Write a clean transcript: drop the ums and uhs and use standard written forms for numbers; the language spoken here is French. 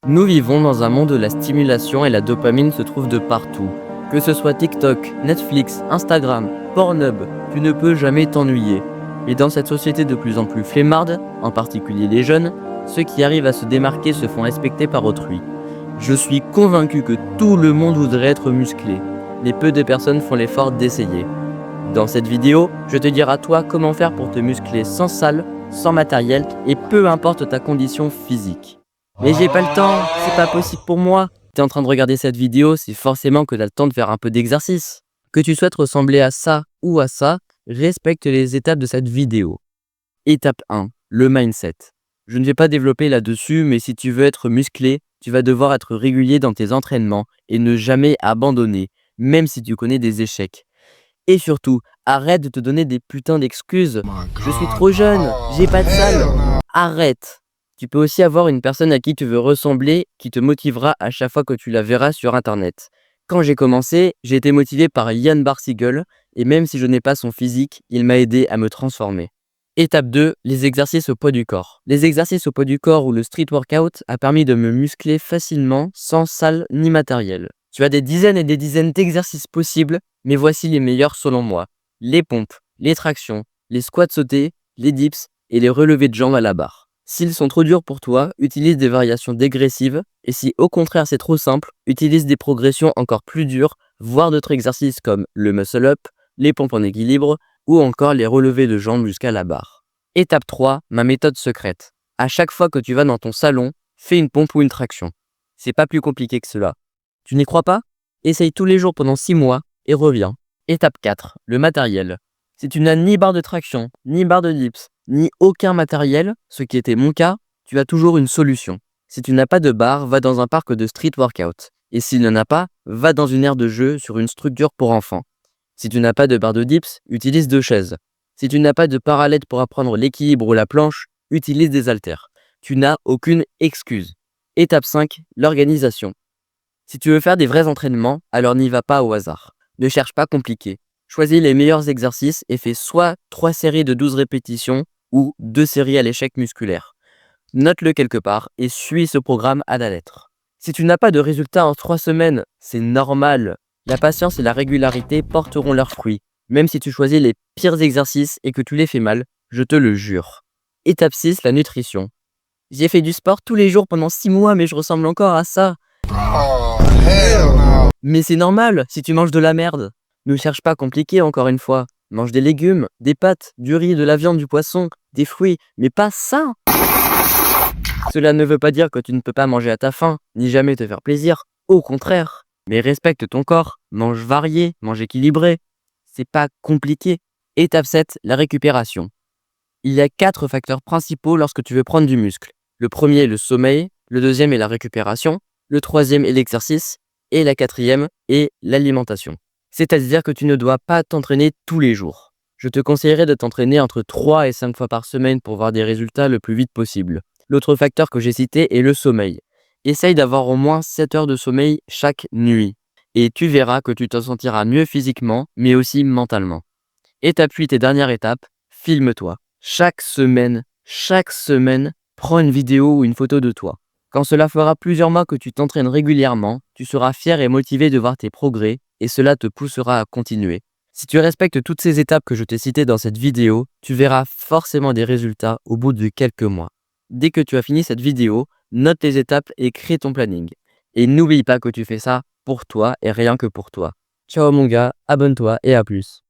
Nous vivons dans un monde où la stimulation et la dopamine se trouvent de partout. Que ce soit TikTok, Netflix, Instagram, Pornhub, tu ne peux jamais t'ennuyer. Et dans cette société de plus en plus flemmarde, en particulier les jeunes, ceux qui arrivent à se démarquer se font respecter par autrui. Je suis convaincu que tout le monde voudrait être musclé, mais peu de personnes font l'effort d'essayer. Dans cette vidéo, je te dirai à toi comment faire pour te muscler sans salle, sans matériel et peu importe ta condition physique. Mais j'ai pas le temps, c'est pas possible pour moi. T'es en train de regarder cette vidéo, c'est forcément que t'as le temps de faire un peu d'exercice. Que tu souhaites ressembler à ça ou à ça, respecte les étapes de cette vidéo. Étape 1, le mindset. Je ne vais pas développer là-dessus, mais si tu veux être musclé, tu vas devoir être régulier dans tes entraînements et ne jamais abandonner, même si tu connais des échecs. Et surtout, arrête de te donner des putains d'excuses. Je suis trop jeune, j'ai pas de salle. Arrête. Tu peux aussi avoir une personne à qui tu veux ressembler qui te motivera à chaque fois que tu la verras sur internet. Quand j'ai commencé, j'ai été motivé par Ian Barseghal et même si je n'ai pas son physique, il m'a aidé à me transformer. Étape 2, les exercices au poids du corps. Les exercices au poids du corps ou le street workout a permis de me muscler facilement sans salle ni matériel. Tu as des dizaines et des dizaines d'exercices possibles, mais voici les meilleurs selon moi. Les pompes, les tractions, les squats sautés, les dips et les relevés de jambes à la barre. S'ils sont trop durs pour toi, utilise des variations dégressives et si au contraire c'est trop simple, utilise des progressions encore plus dures, voire d'autres exercices comme le muscle up, les pompes en équilibre ou encore les relevés de jambes jusqu'à la barre. Étape 3, ma méthode secrète. À chaque fois que tu vas dans ton salon, fais une pompe ou une traction. C'est pas plus compliqué que cela. Tu n'y crois pas? Essaye tous les jours pendant 6 mois et reviens. Étape 4, le matériel. Si tu n'as ni barre de traction, ni barre de dips, ni aucun matériel, ce qui était mon cas, tu as toujours une solution. Si tu n'as pas de barre, va dans un parc de street workout. Et s'il n'y en a pas, va dans une aire de jeu sur une structure pour enfants. Si tu n'as pas de barre de dips, utilise 2 chaises. Si tu n'as pas de parallèle pour apprendre l'équilibre ou la planche, utilise des haltères. Tu n'as aucune excuse. Étape 5, l'organisation. Si tu veux faire des vrais entraînements, alors n'y va pas au hasard. Ne cherche pas compliqué. Choisis les meilleurs exercices et fais soit 3 séries de 12 répétitions ou 2 séries à l'échec musculaire. Note-le quelque part et suis ce programme à la lettre. Si tu n'as pas de résultats en 3 semaines, c'est normal. La patience et la régularité porteront leurs fruits, même si tu choisis les pires exercices et que tu les fais mal, je te le jure. Étape 6, la nutrition. J'ai fait du sport tous les jours pendant 6 mois mais je ressemble encore à ça. Mais c'est normal si tu manges de la merde. Ne cherche pas compliqué encore une fois. Mange des légumes, des pâtes, du riz, de la viande, du poisson, des fruits, mais pas ça. Cela ne veut pas dire que tu ne peux pas manger à ta faim, ni jamais te faire plaisir. Au contraire. Mais respecte ton corps, mange varié, mange équilibré. C'est pas compliqué. Étape 7, la récupération. Il y a 4 facteurs principaux lorsque tu veux prendre du muscle. Le premier est le sommeil, le deuxième est la récupération, le troisième est l'exercice, et la quatrième est l'alimentation. C'est-à-dire que tu ne dois pas t'entraîner tous les jours. Je te conseillerais de t'entraîner entre 3 et 5 fois par semaine pour voir des résultats le plus vite possible. L'autre facteur que j'ai cité est le sommeil. Essaye d'avoir au moins 7 heures de sommeil chaque nuit. Et tu verras que tu te sentiras mieux physiquement, mais aussi mentalement. Étape 8 et dernière étape, filme-toi. Chaque semaine, prends une vidéo ou une photo de toi. Quand cela fera plusieurs mois que tu t'entraînes régulièrement, tu seras fier et motivé de voir tes progrès et cela te poussera à continuer. Si tu respectes toutes ces étapes que je t'ai citées dans cette vidéo, tu verras forcément des résultats au bout de quelques mois. Dès que tu as fini cette vidéo, note les étapes et crée ton planning. Et n'oublie pas que tu fais ça pour toi et rien que pour toi. Ciao mon gars, abonne-toi et à plus.